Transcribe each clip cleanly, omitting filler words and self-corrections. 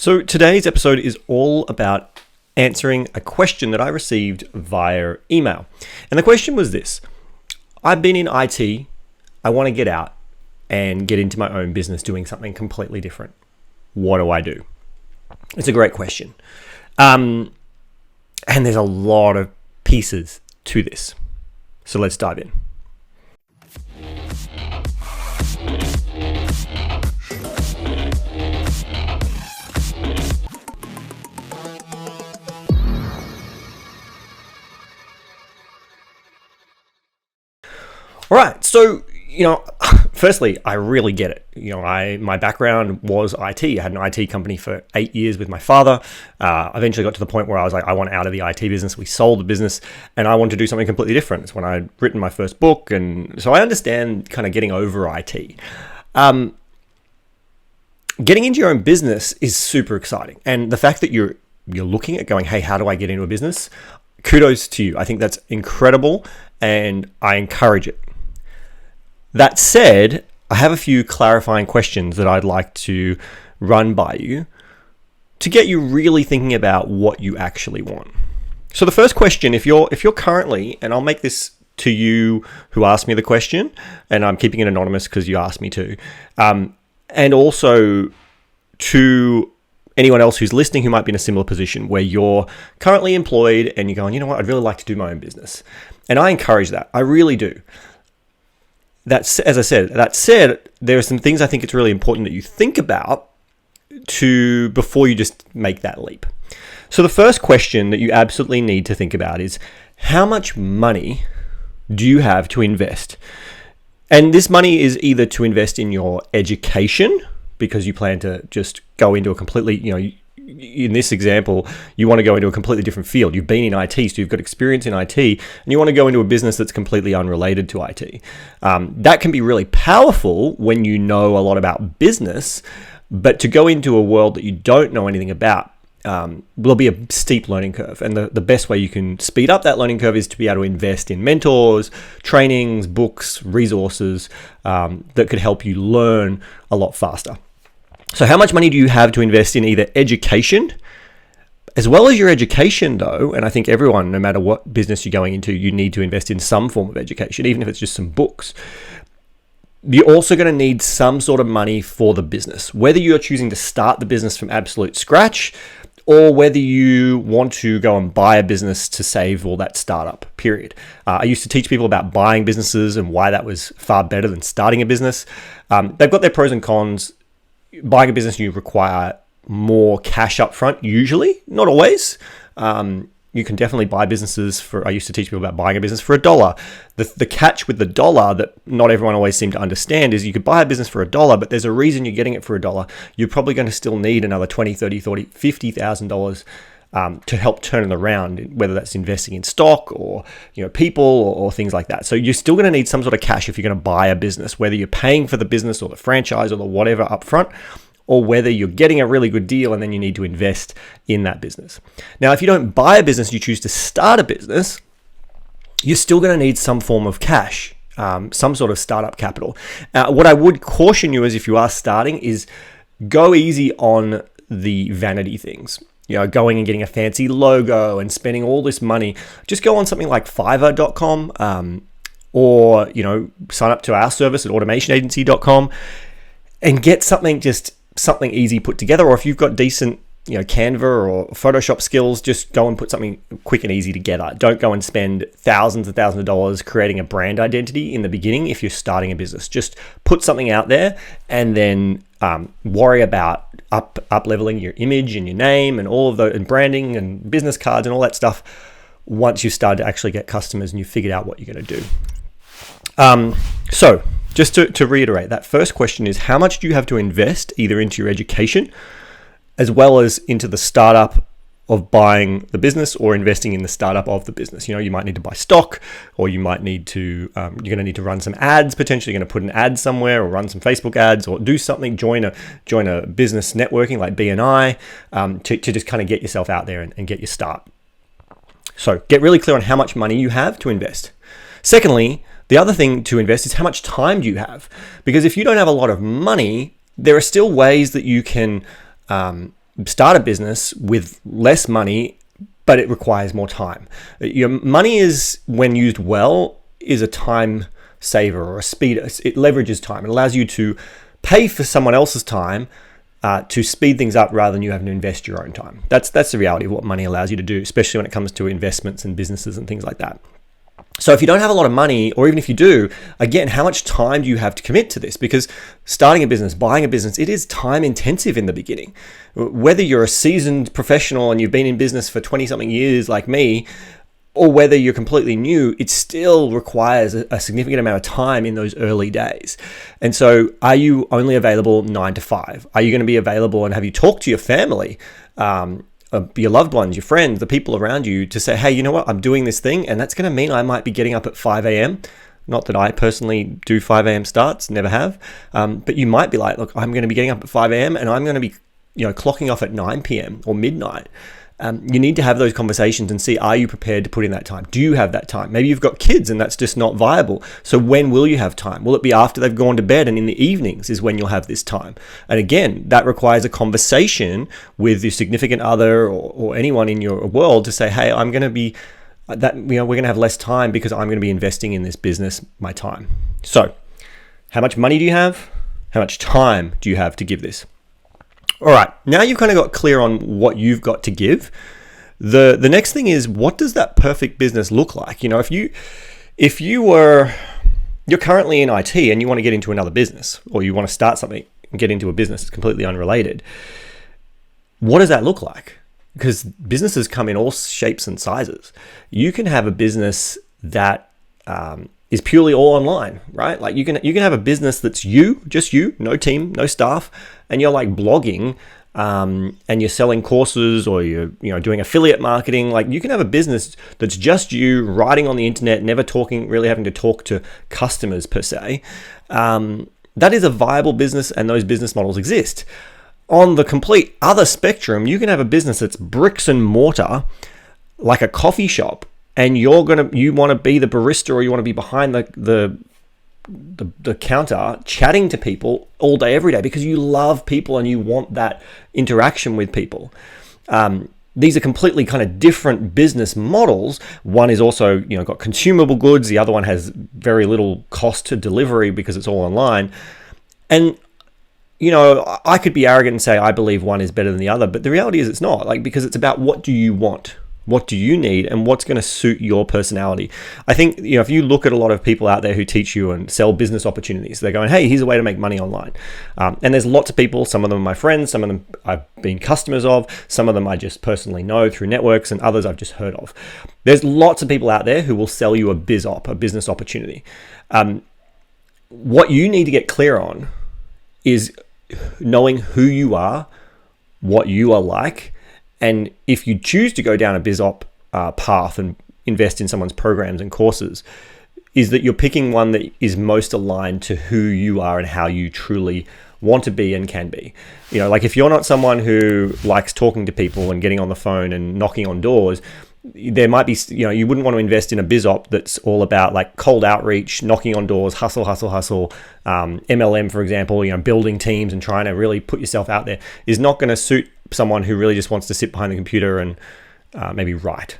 So today's episode is all about answering a question that I received via email. And the question was this: I've been in IT, I want to get out and get into my own business doing something completely different. What do I do? It's a great question. And there's a lot of pieces to this. So let's dive in. All right, so, firstly, I really get it. My background was IT. I had an IT company for 8 years with my father. Eventually got to the point where I was like, I want out of the IT business. We sold the business and I wanted to do something completely different. It's when I'd written my first book. And so I understand kind of getting over IT. Getting into your own business is super exciting. And the fact that you're looking at going, hey, how do I get into a business? Kudos to you. I think that's incredible and I encourage it. That said, I have a few clarifying questions that I'd like to run by you to get you really thinking about what you actually want. So the first question, if you're currently, and I'll make this to you who asked me the question, and I'm keeping it anonymous because you asked me to, and also to anyone else who's listening who might be in a similar position where you're currently employed and you're going, you know what, I'd really like to do my own business. And I encourage that. I really do. That said, there are some things I think it's really important that you think about before you just make that leap. So the first question that you absolutely need to think about is, how much money do you have to invest? And this money is either to invest in your education, because you plan to just go into a completely, in this example, you want to go into a completely different field. You've been in IT, so you've got experience in IT, and you want to go into a business that's completely unrelated to IT. That can be really powerful when you know a lot about business, but to go into a world that you don't know anything about will be a steep learning curve. And the best way you can speed up that learning curve is to be able to invest in mentors, trainings, books, resources that could help you learn a lot faster. So how much money do you have to invest in either education, as well as your education though? And I think everyone, no matter what business you're going into, you need to invest in some form of education, even if it's just some books. You're also going to need some sort of money for the business, whether you're choosing to start the business from absolute scratch or whether you want to go and buy a business to save all that startup period. I used to teach people about buying businesses and why that was far better than starting a business. They've got their pros and cons. Buying a business, you require more cash up front, usually, not always. You can definitely buy businesses I used to teach people about buying a business for $1. The catch with the dollar that not everyone always seems to understand is you could buy a business for $1, but there's a reason you're getting it for $1. You're probably going to still need another $20, $30, $40, $50,000 to help turn it around, whether that's investing in stock or people or things like that. So you're still going to need some sort of cash if you're going to buy a business, whether you're paying for the business or the franchise or the whatever up front, or whether you're getting a really good deal and then you need to invest in that business. Now, if you don't buy a business, you choose to start a business, you're still going to need some form of cash, some sort of startup capital. What I would caution you is, if you are starting, is go easy on the vanity things. Going and getting a fancy logo and spending all this money. Just go on something like Fiverr.com or sign up to our service at automationagency.com and get something easy put together. Or if you've got decent Canva or Photoshop skills, just go and put something quick and easy together. Don't go and spend thousands and thousands of dollars creating a brand identity in the beginning if you're starting a business. Just put something out there and then worry about up leveling your image and your name and all of those, and branding and business cards and all that stuff once you've started to actually get customers and you've figured out what you're going to do. So just to reiterate, that first question is, how much do you have to invest either into your education as well as into the startup of buying the business or investing in the startup of the business? You might need to buy stock, or you might need to, you're going to need to run some ads, potentially. You're going to put an ad somewhere or run some Facebook ads or do something, join a business networking like BNI to just kind of get yourself out there and get your start. So get really clear on how much money you have to invest. Secondly, the other thing to invest is how much time do you have? Because if you don't have a lot of money, there are still ways that you can start a business with less money, but it requires more time. Your money is, when used well, is a time saver or a speeder. It leverages time. It allows you to pay for someone else's time to speed things up rather than you having to invest your own time. That's the reality of what money allows you to do, especially when it comes to investments and businesses and things like that. So if you don't have a lot of money, or even if you do, again, how much time do you have to commit to this? Because starting a business, buying a business, it is time intensive in the beginning. Whether you're a seasoned professional and you've been in business for 20 something years like me, or whether you're completely new, it still requires a significant amount of time in those early days. And so are you only available 9 to 5? Are you going to be available, and have you talked to your family, your loved ones, your friends, the people around you, to say, hey, you know what, I'm doing this thing, and that's going to mean I might be getting up at 5 a.m. Not that I personally do 5 a.m. starts, never have. But you might be like, look, I'm going to be getting up at 5 a.m. and I'm going to be clocking off at 9 p.m. or midnight. You need to have those conversations and see, are you prepared to put in that time? Do you have that time? Maybe you've got kids and that's just not viable. So when will you have time? Will it be after they've gone to bed and in the evenings is when you'll have this time? And again, that requires a conversation with your significant other or anyone in your world to say, hey, I'm going to be that, we're going to have less time because I'm going to be investing in this business, my time. So how much money do you have? How much time do you have to give this? All right, now you've kind of got clear on what you've got to give. The next thing is, what does that perfect business look like? If you're currently in IT and you want to get into another business, or you want to start something and get into a business that's completely unrelated, what does that look like? Because businesses come in all shapes and sizes. You can have a business that is purely all online, right? Like you can have a business that's just you, no team, no staff, and you're like blogging, and you're selling courses, or you're doing affiliate marketing. Like you can have a business that's just you writing on the internet, never really having to talk to customers per se. That is a viable business, and those business models exist. On the complete other spectrum, you can have a business that's bricks and mortar, like a coffee shop, and you want to be the barista, or you want to be behind the counter chatting to people all day, every day, because you love people and you want that interaction with people. These are completely kind of different business models. One is also, got consumable goods. The other one has very little cost to delivery because it's all online. And I could be arrogant and say I believe one is better than the other, but the reality is it's not. Because it's about, what do you want? What do you need, and what's going to suit your personality? I think, if you look at a lot of people out there who teach you and sell business opportunities, they're going, hey, here's a way to make money online. And there's lots of people. Some of them are my friends. Some of them I've been customers of. Some of them I just personally know through networks, and others I've just heard of. There's lots of people out there who will sell you a business opportunity. What you need to get clear on is knowing who you are, what you are like. And if you choose to go down a BizOp path and invest in someone's programs and courses, is that you're picking one that is most aligned to who you are and how you truly want to be and can be. If you're not someone who likes talking to people and getting on the phone and knocking on doors, there might be, you wouldn't want to invest in a BizOp that's all about like cold outreach, knocking on doors, hustle, MLM, for example, building teams and trying to really put yourself out there is not going to suit someone who really just wants to sit behind the computer and maybe write,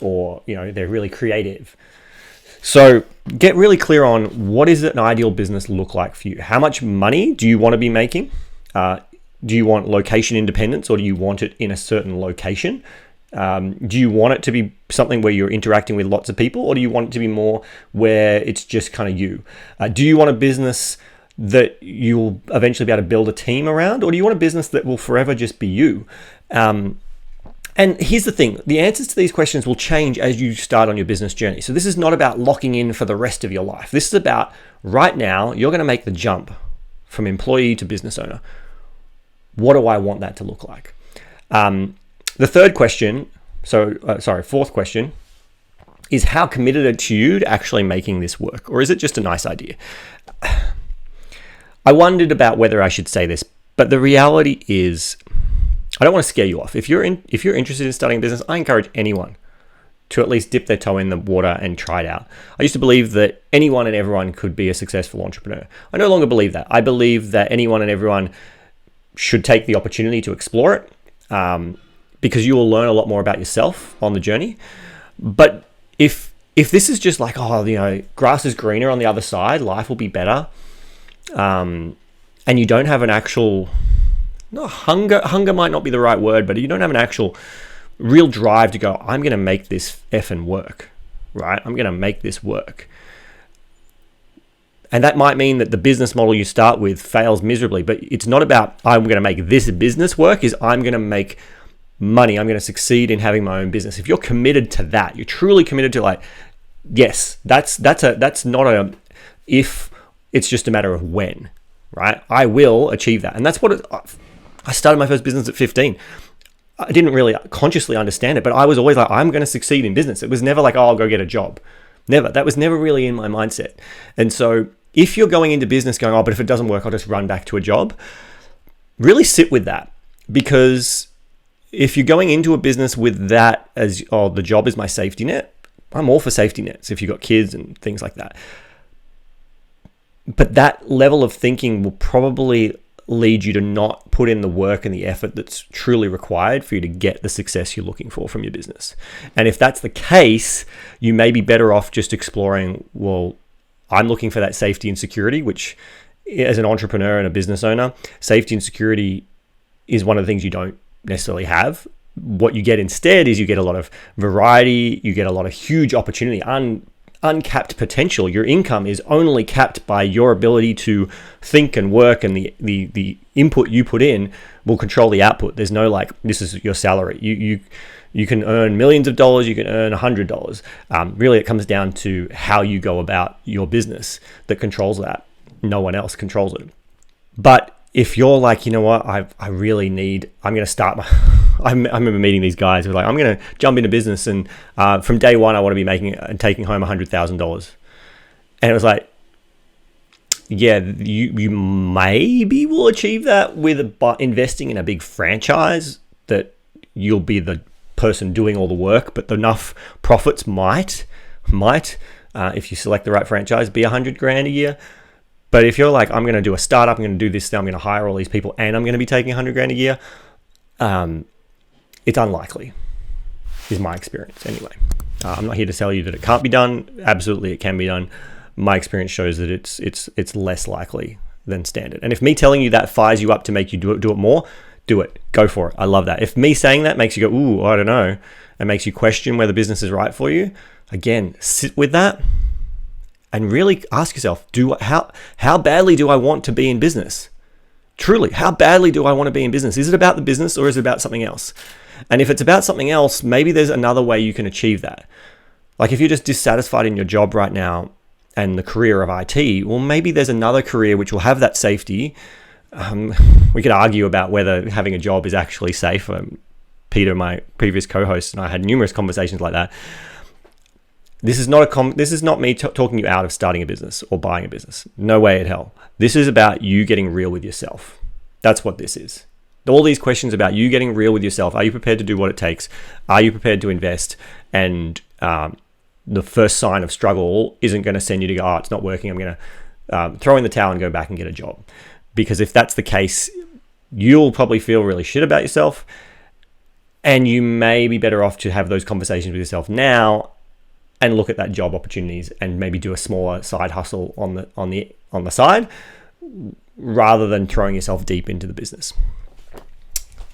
or they're really creative. So get really clear on, what is an ideal business look like for you? How much money do you want to be making? Do you want location independence, or do you want it in a certain location? Do you want it to be something where you're interacting with lots of people, or do you want it to be more where it's just kind of you? Do you want a business that you'll eventually be able to build a team around, or do you want a business that will forever just be you? And here's the thing, the answers to these questions will change as you start on your business journey. So this is not about locking in for the rest of your life. This is about right now, you're going to make the jump from employee to business owner. What do I want that to look like? The fourth question is, how committed are you to actually making this work? Or is it just a nice idea? I wondered about whether I should say this, but the reality is, I don't want to scare you off. If you're interested in starting a business, I encourage anyone to at least dip their toe in the water and try it out. I used to believe that anyone and everyone could be a successful entrepreneur. I no longer believe that. I believe that anyone and everyone should take the opportunity to explore it, because you will learn a lot more about yourself on the journey. But if this is just like, grass is greener on the other side, life will be better, and you don't have an actual, hunger might not be the right word, but you don't have an actual real drive to go, I'm going to make this effing work, right? I'm going to make this work. And that might mean that the business model you start with fails miserably, but it's not about, I'm going to make this business work, is I'm going to make money. I'm going to succeed in having my own business. If you're committed to that, you're truly committed to, like, yes, that's not a if, it's just a matter of when, right? I will achieve that. And that's what I started my first business at 15. I didn't really consciously understand it, but I was always like, I'm going to succeed in business. It was never like, I'll go get a job. Never. That was never really in my mindset. And so if you're going into business going, but if it doesn't work, I'll just run back to a job, really sit with that. Because if you're going into a business with that as, the job is my safety net, I'm all for safety nets if you've got kids and things like that. But that level of thinking will probably lead you to not put in the work and the effort that's truly required for you to get the success you're looking for from your business. And if that's the case, you may be better off just exploring, I'm looking for that safety and security, which as an entrepreneur and a business owner, safety and security is one of the things you don't necessarily have. What you get instead is you get a lot of variety, you get a lot of huge opportunity, uncapped potential. Your income is only capped by your ability to think and work, and the input you put in will control the output. There's no like, this is your salary. You can earn millions of dollars, you can earn $100. Really, it comes down to how you go about your business that controls that. No one else controls it. But if you're like, you know what, I'm going to start I remember meeting these guys who were like, I'm going to jump into business, and from day one, I want to be making and taking home $100,000. And it was like, yeah, you maybe will achieve that with investing in a big franchise that you'll be the person doing all the work, but enough profits might, if you select the right franchise, be $100,000 a year. But if you're like, I'm going to do a startup, I'm going to do this, I'm going to hire all these people, and I'm going to be taking $100,000 a year, it's unlikely, is my experience anyway. I'm not here to tell you that it can't be done. Absolutely, it can be done. My experience shows that it's less likely than standard. And if me telling you that fires you up to make you do it more, do it. Go for it. I love that. If me saying that makes you go, ooh, I don't know, and makes you question whether business is right for you, again, sit with that and really ask yourself, how badly do I want to be in business? Truly, how badly do I want to be in business? Is it about the business, or is it about something else? And if it's about something else, maybe there's another way you can achieve that. Like if you're just dissatisfied in your job right now and the career of IT, well, maybe there's another career which will have that safety. We could argue about whether having a job is actually safe. Peter, my previous co-host, and I had numerous conversations like that. This is not me talking you out of starting a business or buying a business. No way in hell. This is about you getting real with yourself. That's what this is. All these questions about you getting real with yourself. Are you prepared to do what it takes? Are you prepared to invest? And the first sign of struggle isn't going to send you to go, it's not working, I'm going to throw in the towel and go back and get a job. Because if that's the case, you'll probably feel really shit about yourself, and you may be better off to have those conversations with yourself now and look at that job opportunities and maybe do a smaller side hustle on the side, rather than throwing yourself deep into the business.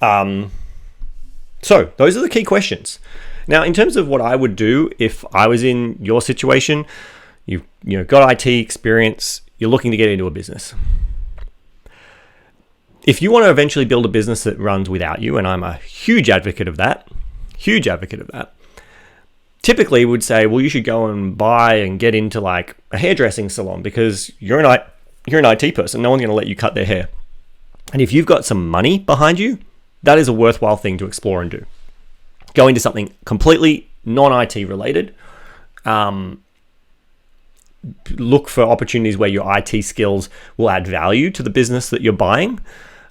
So those are the key questions. Now, in terms of what I would do if I was in your situation, you've got IT experience, you're looking to get into a business. If you want to eventually build a business that runs without you, and I'm a huge advocate of that, typically would say, well, you should go and buy and get into like a hairdressing salon because you're an IT person. No one's going to let you cut their hair. And if you've got some money behind you, that is a worthwhile thing to explore and do. Go into something completely non-IT related. Look for opportunities where your IT skills will add value to the business that you're buying.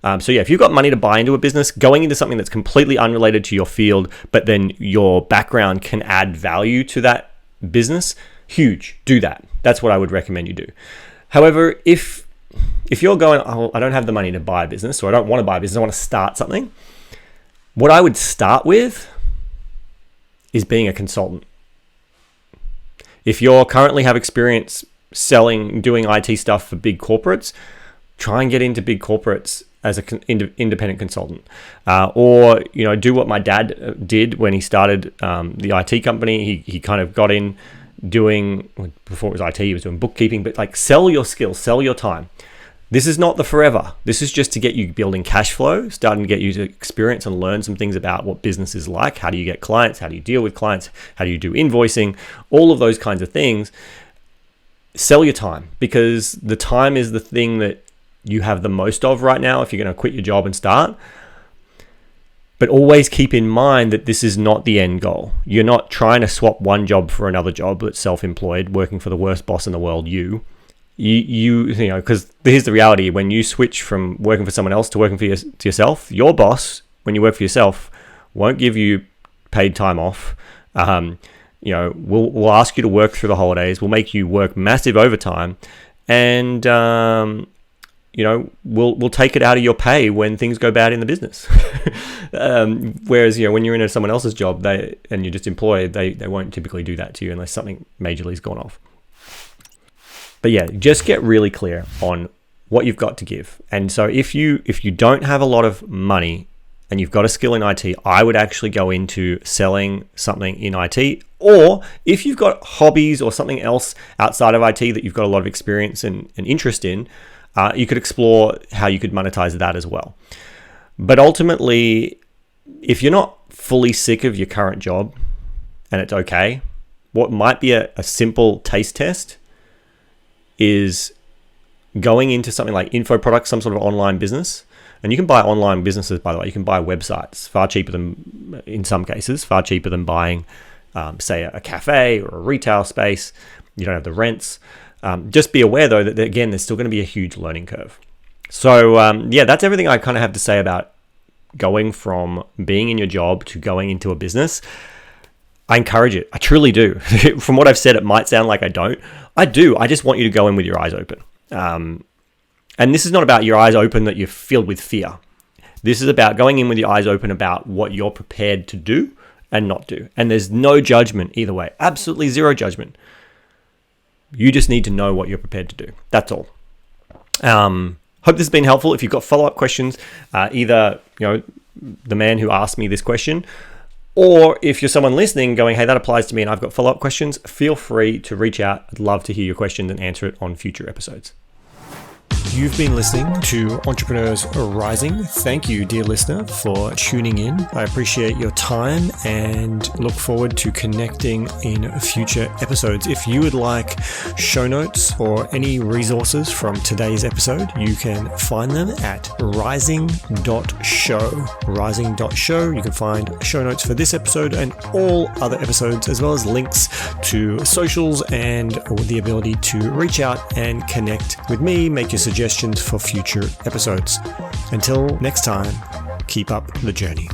If you've got money to buy into a business, going into something that's completely unrelated to your field, but then your background can add value to that business, huge. Do that. That's what I would recommend you do. However, if if you're going, oh, I don't have the money to buy a business, or I don't want to buy a business, I want to start something, what I would start with is being a consultant. If you currently have experience selling, doing IT stuff for big corporates, try and get into big corporates as an independent consultant, or do what my dad did when he started the IT company. He kind of got in doing, before it was IT, he was doing bookkeeping, but like, sell your skills, sell your time. This is not the forever. This is just to get you building cash flow, starting to get you to experience and learn some things about what business is like. How do you get clients? How do you deal with clients? How do you do invoicing? All of those kinds of things. Sell your time, because the time is the thing that you have the most of right now if you're going to quit your job and start. But always keep in mind that this is not the end goal. You're not trying to swap one job for another job that's self-employed, working for the worst boss in the world, you know, because here's the reality. When you switch from working for someone else to working for yourself, your boss, when you work for yourself, won't give you paid time off. We'll ask you to work through the holidays. We'll make you work massive overtime, and we'll take it out of your pay when things go bad in the business. Whereas when you're in someone else's job, and you're just employed, they won't typically do that to you unless something majorly's gone off. But yeah, just get really clear on what you've got to give. And so if you don't have a lot of money and you've got a skill in IT, I would actually go into selling something in IT. Or if you've got hobbies or something else outside of IT that you've got a lot of experience and interest in, you could explore how you could monetize that as well. But ultimately, if you're not fully sick of your current job, and it's okay, what might be a simple taste test is going into something like info products, some sort of online business. And you can buy online businesses, by the way. You can buy websites far cheaper than, in some cases, far cheaper than buying, say, a cafe or a retail space. You don't have the rents. Just be aware, though, that again, there's still going to be a huge learning curve. So that's everything I kind of have to say about going from being in your job to going into a business. I encourage it. I truly do. From what I've said, it might sound like I don't. I do. I just want you to go in with your eyes open. And this is not about your eyes open that you're filled with fear. This is about going in with your eyes open about what you're prepared to do and not do. And there's no judgment either way. Absolutely zero judgment. You just need to know what you're prepared to do. That's all. Hope this has been helpful. If you've got follow-up questions, either the man who asked me this question, or if you're someone listening going, hey, that applies to me and I've got follow-up questions, feel free to reach out. I'd love to hear your questions and answer it on future episodes. You've been listening to Entrepreneurs Rising. Thank you, dear listener, for tuning in. I appreciate your time and look forward to connecting in future episodes. If you would like show notes or any resources from today's episode, you can find them at rising.show. Rising.show. You can find show notes for this episode and all other episodes, as well as links to socials and the ability to reach out and connect with me, make your suggestions for future episodes. Until next time, keep up the journey.